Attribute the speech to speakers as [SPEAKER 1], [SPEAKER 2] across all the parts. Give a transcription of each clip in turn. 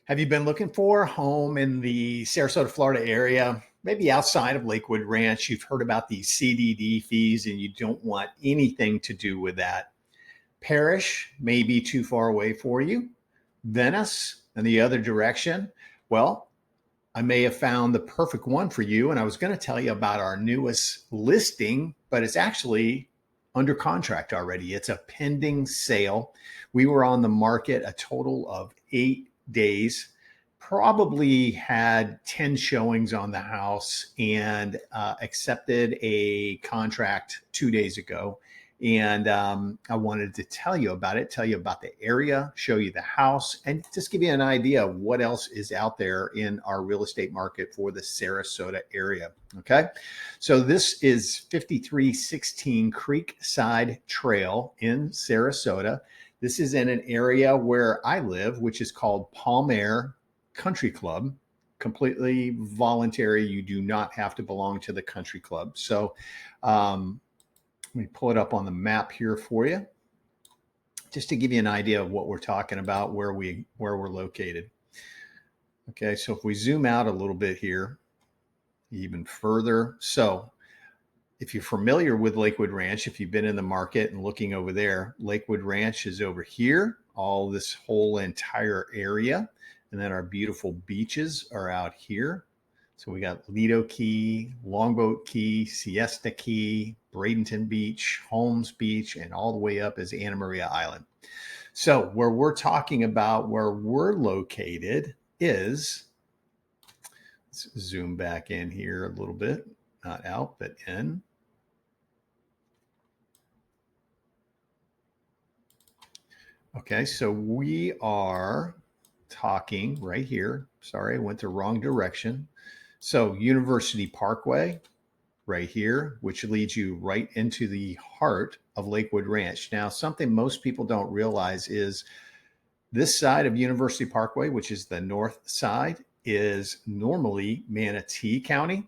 [SPEAKER 1] Have you been looking for a home in the Sarasota, Florida area? Maybe outside of Lakewood Ranch, you've heard about these CDD fees and you don't want anything to do with that. Parrish may be too far away for you. Venice in the other direction. Well, I may have found the perfect one for you. And I was going to tell you about our newest listing, but it's actually under contract already. It's a pending sale. We were on the market a total of 8 days, probably had 10 showings on the house, and accepted a contract 2 days ago. And I wanted to tell you about it, tell you about the area, show you the house, and just give you an idea of what else is out there in our real estate market for the Sarasota area. Okay. So this is 5316 Creekside Trail in Sarasota. This is in an area where I live, which is called Palm Aire Country Club. Completely voluntary. You do not have to belong to the country club. So, let me pull it up on the map here for you, just to give you an idea of what we're talking about, where we're located. Okay, so if we zoom out a little bit here, even further. So if you're familiar with Lakewood Ranch, if you've been in the market and looking over there, Lakewood Ranch is over here, all this whole entire area. And then our beautiful beaches are out here. So we got Lido Key, Longboat Key, Siesta Key, Bradenton Beach, Holmes Beach, and all the way up is Anna Maria Island. So where we're talking about where we're located is, let's zoom back in here a little bit, not out, but in. Okay, so we are talking right here. Sorry, I went the wrong direction. So University Parkway right here, which leads you right into the heart of Lakewood Ranch. Now, something most people don't realize is this side of University Parkway, which is the north side, is normally Manatee County.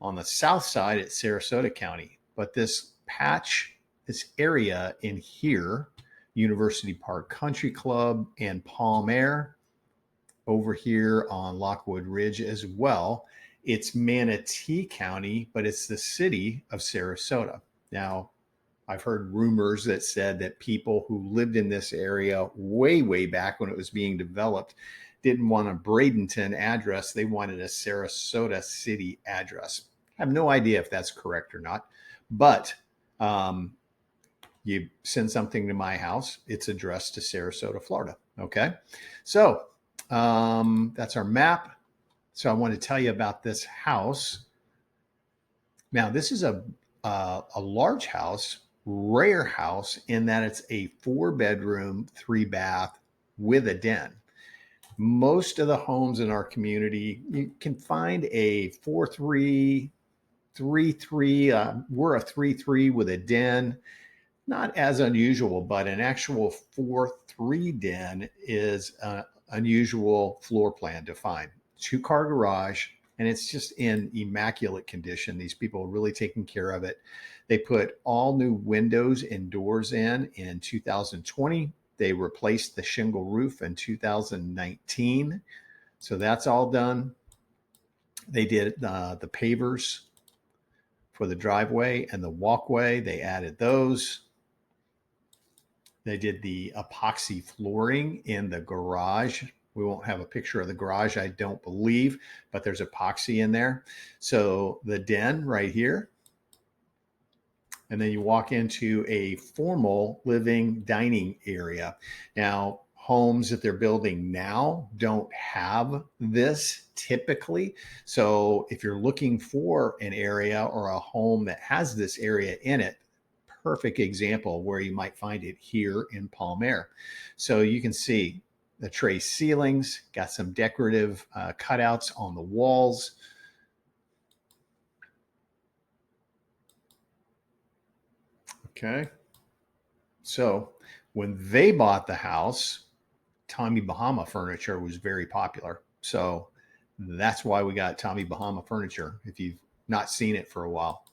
[SPEAKER 1] On the south side, it's Sarasota County. But this patch, this area in here, University Park Country Club and Palm Aire, over here on Lockwood Ridge as well, it's Manatee County, but it's the city of Sarasota. Now, I've heard rumors that said that people who lived in this area way back when it was being developed didn't want a Bradenton address. They wanted a Sarasota city address. I have no idea if that's correct or not, but you send something to my house, it's addressed to Sarasota, Florida. Okay. So that's our map. So I want to tell you about this house. Now, this is a large house, rare house, in that it's a 4-bedroom, 3-bath with a den. Most of the homes in our community, you can find a 4-3, 3-3. We're a 3-3 with a den. Not as unusual, but an actual 4-3 den is an unusual floor plan to find. 2-car garage, and it's just in immaculate condition. These people are really taking care of it. They put all new windows and doors in 2020. They replaced the shingle roof in 2019. So that's all done. They did the pavers for the driveway and the walkway. They added those. They did the epoxy flooring in the garage. We won't have a picture of the garage, I don't believe, but there's epoxy in there. So the den right here. And then you walk into a formal living dining area. Now, homes that they're building now don't have this typically. So if you're looking for an area or a home that has this area in it, perfect example where you might find it here in Palm Aire. So you can see the tray ceilings, got some decorative cutouts on the walls. Okay. So when they bought the house, Tommy Bahama furniture was very popular. So that's why we got Tommy Bahama furniture, if you've not seen it for a while.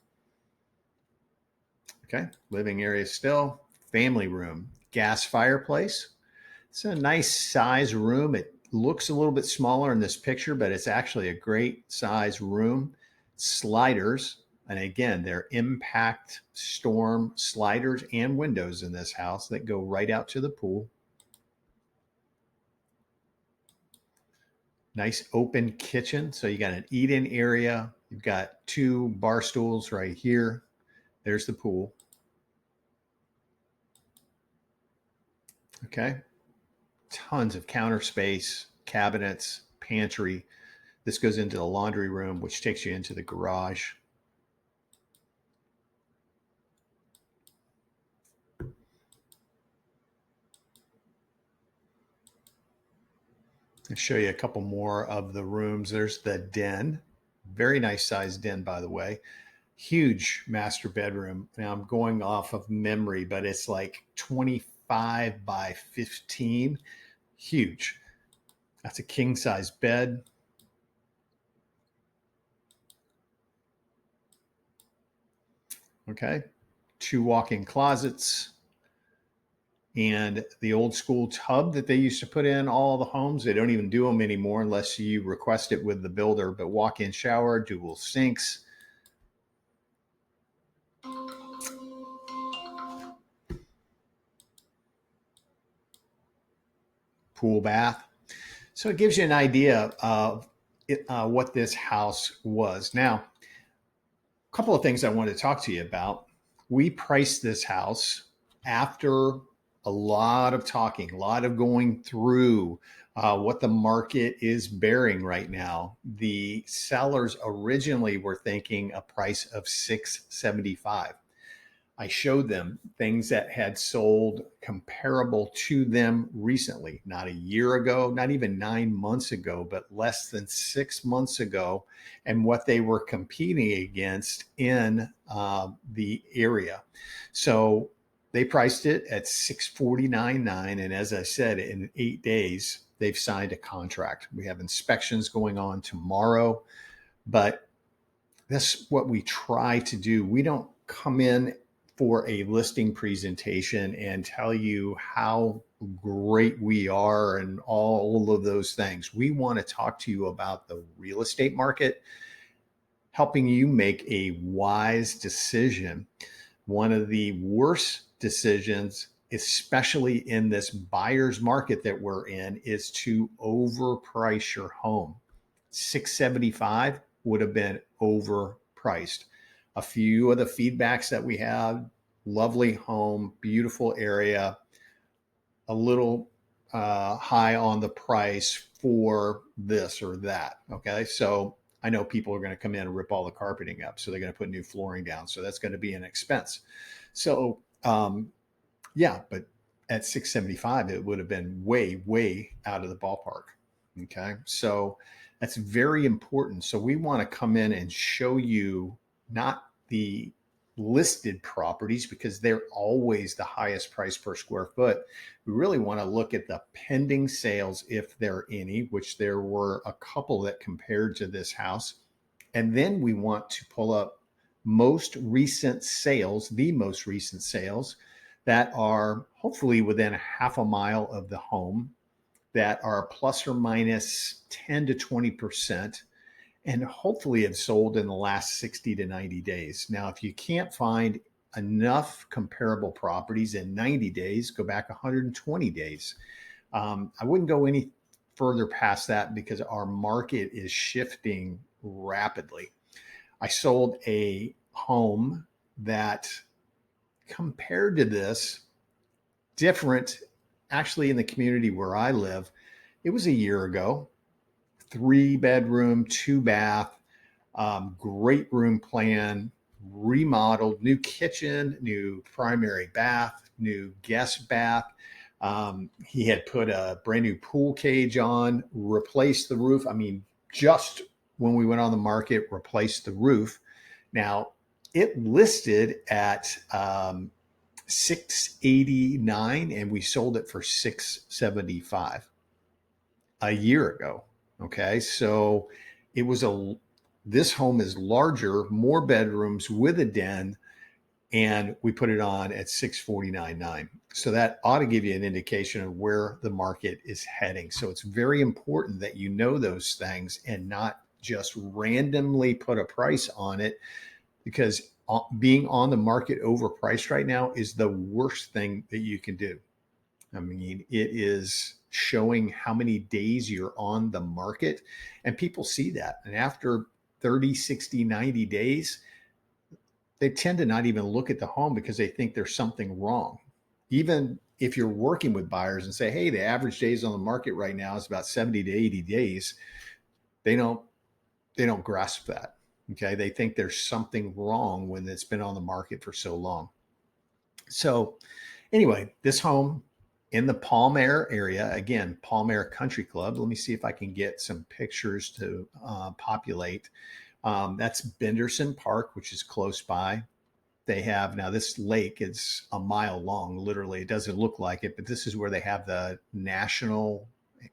[SPEAKER 1] Okay, living area still, family room, gas fireplace. It's a nice size room. It looks a little bit smaller in this picture, but it's actually a great size room. Sliders, and again, they're impact storm sliders and windows in this house that go right out to the pool. Nice open kitchen. So you got an eat-in area. You've got 2 bar stools right here. There's the pool. Okay. Tons of counter space, cabinets, pantry. This goes into the laundry room, which takes you into the garage. I'll show you a couple more of the rooms. There's the den. Very nice sized den, by the way. Huge master bedroom. Now I'm going off of memory, but it's like 25 by 15. Huge. That's a king size bed. Okay. 2 walk-in closets. And the old school tub that they used to put in all the homes, they don't even do them anymore unless you request it with the builder, but walk-in shower, dual sinks. Pool bath. So it gives you an idea of what this house was. Now, a couple of things I want to talk to you about. We priced this house after a lot of talking, a lot of going through what the market is bearing right now. The sellers originally were thinking a price of $675. I showed them things that had sold comparable to them recently, not a year ago, not even 9 months ago, but less than 6 months ago, and what they were competing against in the area. So they priced it at $649.9, and as I said, in 8 days, they've signed a contract. We have inspections going on tomorrow, but that's what we try to do. We don't come in for a listing presentation and tell you how great we are and all of those things. We want to talk to you about the real estate market, helping you make a wise decision. One of the worst decisions, especially in this buyer's market that we're in, is to overprice your home. $675 would have been overpriced. A few of the feedbacks that we have: lovely home, beautiful area, a little high on the price for this or that. Okay. So I know people are going to come in and rip all the carpeting up. So they're going to put new flooring down. So that's going to be an expense. So, yeah, but at $675, it would have been way, way out of the ballpark. Okay. So that's very important. So we want to come in and show you not the listed properties, because they're always the highest price per square foot. We really want to look at the pending sales, if there are any, which there were a couple that compared to this house. And then we want to pull up most recent sales, the most recent sales that are hopefully within a half a mile of the home, that are plus or minus 10 to 20%, and hopefully have sold in the last 60 to 90 days. Now, if you can't find enough comparable properties in 90 days, go back 120 days. I wouldn't go any further past that because our market is shifting rapidly. I sold a home that compared to this, different, actually in the community where I live. It was a year ago. 3 bedroom, 2 bath, great room plan, remodeled, new kitchen, new primary bath, new guest bath. He had put a brand new pool cage on, replaced the roof. I mean, just when we went on the market, replaced the roof. Now, it listed at $689, and we sold it for $675 a year ago. Okay, so it was this home is larger, more bedrooms with a den, and we put it on at 649.9. So that ought to give you an indication of where the market is heading. So it's very important that you know those things and not just randomly put a price on it, because being on the market overpriced right now is the worst thing that you can do. I mean, it is showing how many days you're on the market, and people see that. And after 30, 60, 90 days, they tend to not even look at the home because they think there's something wrong. Even if you're working with buyers and say, hey, the average days on the market right now is about 70 to 80 days, they don't grasp that. Okay. They think there's something wrong when it's been on the market for so long. So anyway, this home in the Palm Aire area, again, Palm Aire Country Club. Let me see if I can get some pictures to populate. That's Benderson Park, which is close by. They have, now this lake is a mile long, literally. It doesn't look like it, but this is where they have the national,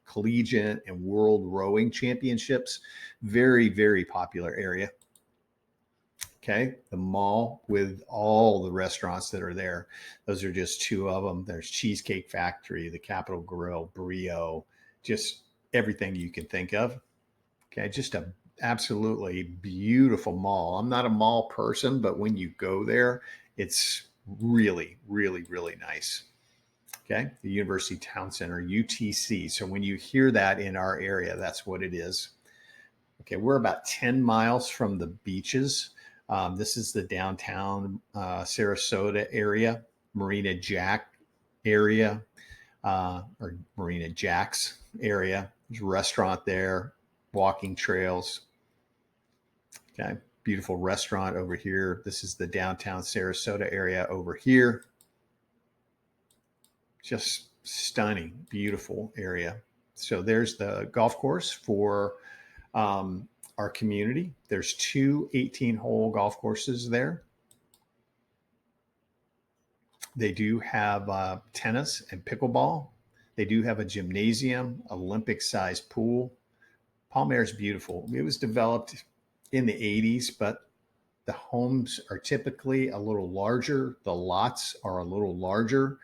[SPEAKER 1] collegiate, and world rowing championships. Very, very popular area. Okay, the mall with all the restaurants that are there. Those are just two of them. There's Cheesecake Factory, the Capitol Grill, Brio, just everything you can think of. Okay, just a absolutely beautiful mall. I'm not a mall person, but when you go there, it's really, really, really nice. Okay, the University Town Center, UTC. So when you hear that in our area, that's what it is. Okay, we're about 10 miles from the beaches. This is the downtown Sarasota area, Marina Jack area, or Marina Jack's area. There's a restaurant there, walking trails. Okay, beautiful restaurant over here. This is the downtown Sarasota area over here. Just stunning, beautiful area. So there's the golf course for our community. There's two 18-hole golf courses there. They do have tennis and pickleball. They do have a gymnasium, Olympic-sized pool. Palm Aire is beautiful. It was developed in the 80s, but the homes are typically a little larger. The lots are a little larger.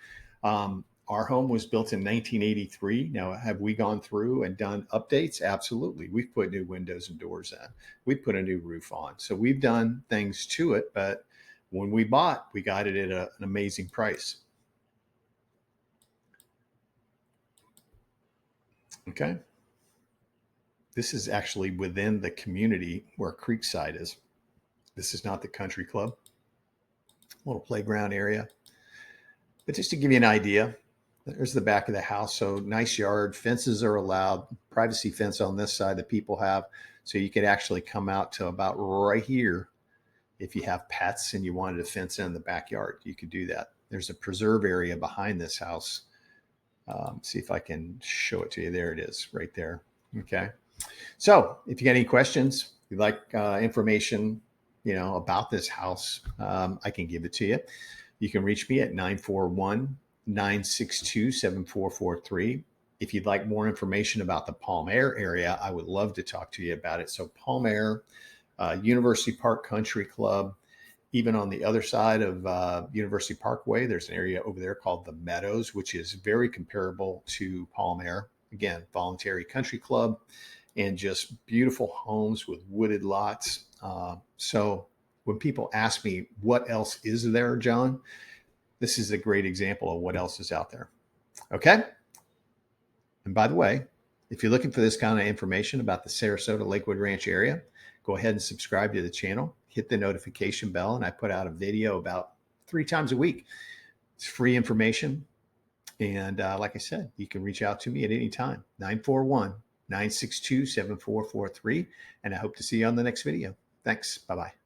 [SPEAKER 1] Our home was built in 1983. Now, have we gone through and done updates? Absolutely. We've put new windows and doors in. We've put a new roof on. So we've done things to it, but when we bought, we got it at an amazing price. Okay. This is actually within the community where Creekside is. This is not the country club. Little playground area. But just to give you an idea, there's the back of the house. So nice yard, fences are allowed, privacy fence on this side that people have. So you could actually come out to about right here. If you have pets and you wanted to fence in the backyard, you could do that. There's a preserve area behind this house. See if I can show it to you. There it is right there. Okay. So if you got any questions, if you'd like information, about this house, I can give it to you. You can reach me at 941-962-7443. If you'd like more information about the Palm Aire area, I would love to talk to you about it. So Palm Aire, University Park Country Club, even on the other side of University Parkway, there's an area over there called the Meadows, which is very comparable to Palm Aire. Again, voluntary country club and just beautiful homes with wooded lots. So when people ask me, what else is there, John? This is a great example of what else is out there. Okay. And by the way, if you're looking for this kind of information about the Sarasota Lakewood Ranch area, go ahead and subscribe to the channel, hit the notification bell, and I put out a video about 3 times a week. It's free information. And like I said, you can reach out to me at any time, 941-962-7443. And I hope to see you on the next video. Thanks. Bye-bye.